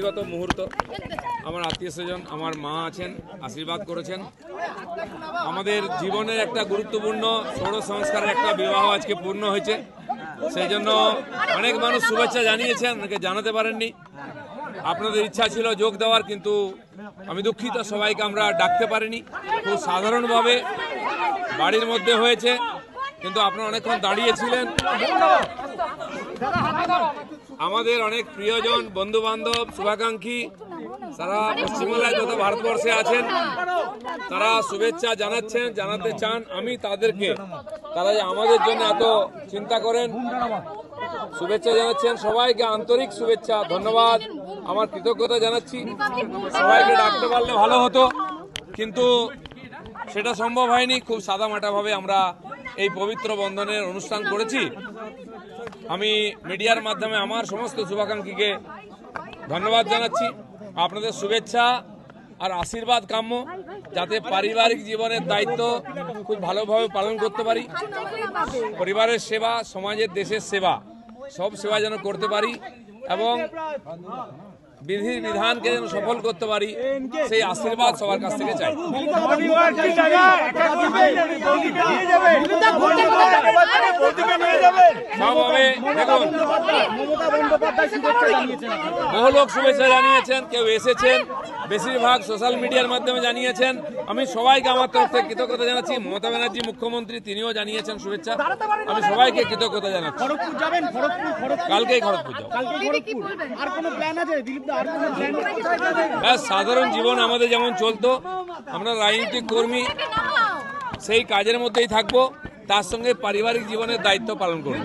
ব্যক্তিগত মুহূর্ত। আমার আত্মীয় স্বজন, আমার মা আছেন, আশীর্বাদ করেছেন। আমাদের জীবনের একটা গুরুত্বপূর্ণ ষোড় সংস্কারের একটা বিবাহ আজকে পূর্ণ হয়েছে, সেই জন্য অনেক মানুষ শুভেচ্ছা জানিয়েছেন, অনেকে জানাতে পারেননি। আপনাদের ইচ্ছা ছিল যোগ দেওয়ার, কিন্তু আমি দুঃখিত, সবাইকে আমরা ডাকতে পারিনি। খুব সাধারণভাবে বাড়ির মধ্যে হয়েছে, কিন্তু আপনারা অনেকক্ষণ দাঁড়িয়েছিলেন। আমাদের অনেক প্রিয়জন, বন্ধু বান্ধব, শুভাকাঙ্ক্ষী সারা পশ্চিমবাংলায় যত ভারতবর্ষে আছেন, তারা শুভেচ্ছা জানাচ্ছেন, জানাতে চান। আমি তাদেরকে, তারা যে আমাদের জন্য এত চিন্তা করেন, শুভেচ্ছা জানাচ্ছেন। সবাইকে আন্তরিক শুভেচ্ছা, ধন্যবাদ, আমার কৃতজ্ঞতা জানাচ্ছি। সবাইকে ডাকতে পারলে ভালো হতো, কিন্তু সেটা সম্ভব হয়নি। খুব সাদামাটাভাবে আমরা এই পবিত্র বন্ধনের অনুষ্ঠান করেছি। আমি মিডিয়ার মাধ্যমে আমার সমস্ত শুভাকাঙ্ক্ষীকে ধন্যবাদ জানাচ্ছি। আপনাদের শুভেচ্ছা আর আশীর্বাদ কাম্য, যাতে পারিবারিক জীবনের দায়িত্ব খুব ভালোভাবে পালন করতে পারি। পরিবারের সেবা, সমাজের, দেশের সেবা, সব সেবা যেন করতে পারি এবং বিধি বিধানকে যেন সফল করতে পারি, সেই আশীর্বাদ সবার কাছ থেকে চাই। দেখুন, বহু লোক শুভেচ্ছা জানিয়েছেন, কেউ এসেছেন, বেশিরভাগ সোশ্যাল মিডিয়ার মাধ্যমে জানিয়েছেন। আমি সবাইকে আমার তরফ থেকে কৃতজ্ঞতা জানাচ্ছি। মমতা ব্যানার্জি মুখ্যমন্ত্রী, তিনিও জানিয়েছেন শুভেচ্ছা। আমি সবাইকে কৃতজ্ঞতা জানাচ্ছি। কালকেই খড়গপুর যাব। সাধারণ জীবন আমাদের যেমন চলতো, আমরা রাজনৈতিক কর্মী, সেই কাজের মধ্যেই থাকবো, তার সঙ্গে পারিবারিক জীবনের দায়িত্ব পালন করব।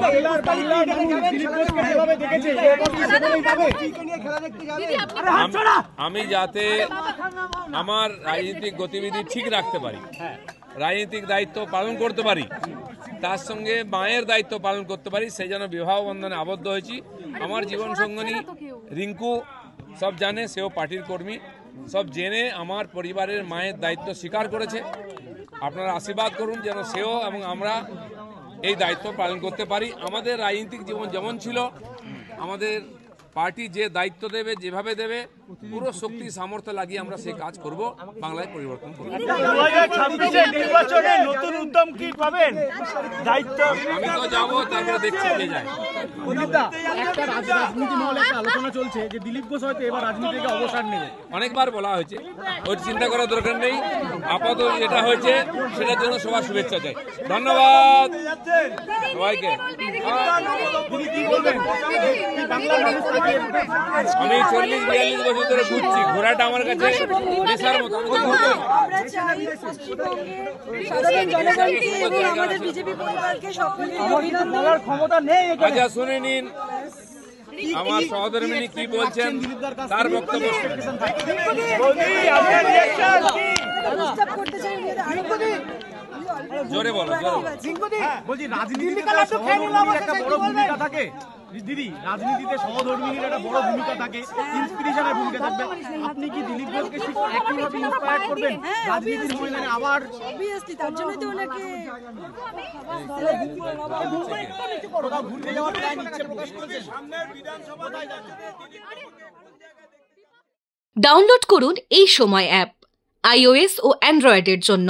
আমি যাতে আমার রাজনৈতিক গতিবিধি ঠিক রাখতে পারি, রাজনৈতিক দায়িত্ব পালন করতে পারি, তার সঙ্গে মায়ের দায়িত্ব পালন করতে পারি, সেই জন্য বিবাহ বন্ধনে আবদ্ধ হয়েছি। আমার জীবন সঙ্গিনী রিঙ্কু সব জানে, সেও পার্টির কর্মী, সব জেনে আমার পরিবারের মায়ের দায়িত্ব স্বীকার করেছে। আপনারা আশীর্বাদ করুন যেন সেও এবং আমরা এই দায়িত্ব পালন করতে পারি। আমাদের রাজনৈতিক জীবন যেমন ছিল, আমাদের পার্টি যে দায়িত্ব দেবে, যেভাবে দেবে, পুরো শক্তি সামর্থ্য লাগিয়ে আমরা সেই কাজ করব, বাংলায় পরিবর্তন করব। আমি তো যাবো, তারপরে দেখছি কে যায়। আলোচনা চলছে যে দিলীপ ঘোষ হয়তো এবার রাজনীতি থেকে অবসর নেবে। অনেকবার বলা হয়েছে, ওই চিন্তা করার দরকার নেই। আপাতত যেটা হয়েছে সেটার জন্য সবার শুভেচ্ছা চাই। ধন্যবাদ সবাইকে। আমি 40-42 বছর ধরে ঘুরছি, ঘোরাটা আমার কাছে নেশার মতো। আচ্ছা, শুনে নিন আমার সহধর্মিনী কি বলছেন, তার বক্তব্য জোরে বলো। বলছি রাজনীতিতে একটা বড় ভূমিকা থাকে দিদি, রাজনীতিতে সহধর্মিনীর একটা বড় ভূমিকা থাকে, ইন্সপিরেশনের ভূমিকা থাকবে। আপনি কি দিলীপ ঘোষকে একইভাবে ইন্সপায়ার করবেন রাজনীতির ময়দানে আবার? অবভিয়াসলি, তার জন্য তো ওনাকে ঘুরতে যাওয়ার প্ল্যান ইচ্ছে প্রকাশ করেছেন। ডাউনলোড করুন এই সময় অ্যাপ, iOS ও অ্যান্ড্রয়েডের জন্য।